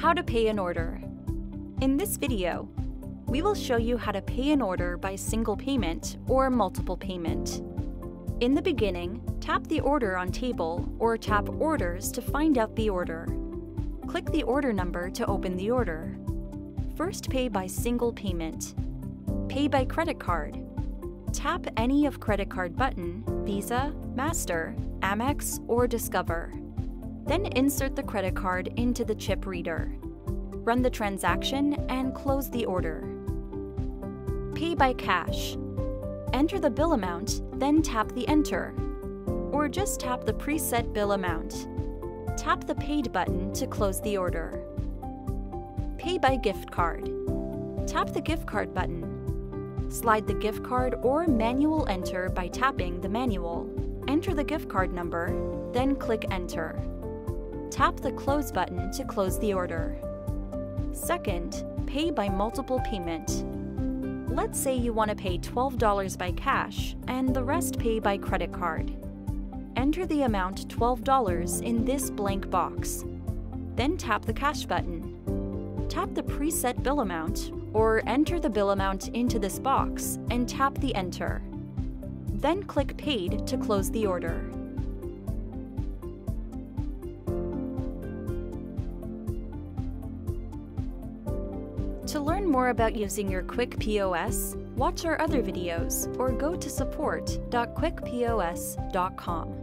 How to pay an order. In this video, we will show you how to pay an order by single payment or multiple payment. In the beginning, tap the order on table or tap Orders to find out the order. Click the order number to open the order. First, pay by single payment. Pay by credit card. Tap any of credit card button, Visa, Master, Amex, or Discover. Then insert the credit card into the chip reader. Run the transaction and close the order. Pay by cash. Enter the bill amount, then tap the Enter. Or just tap the preset bill amount. Tap the Paid button to close the order. Pay by gift card. Tap the gift card button. Slide the gift card or manual enter by tapping the manual. Enter the gift card number, then click Enter. Tap the Close button to close the order. Second, pay by multiple payment. Let's say you want to pay $12 by cash and the rest pay by credit card. Enter the amount $12 in this blank box. Then tap the Cash button. Tap the preset bill amount or enter the bill amount into this box and tap the Enter. Then click Paid to close the order. To learn more about using your KwickPOS, watch our other videos or go to support.kwikpos.com.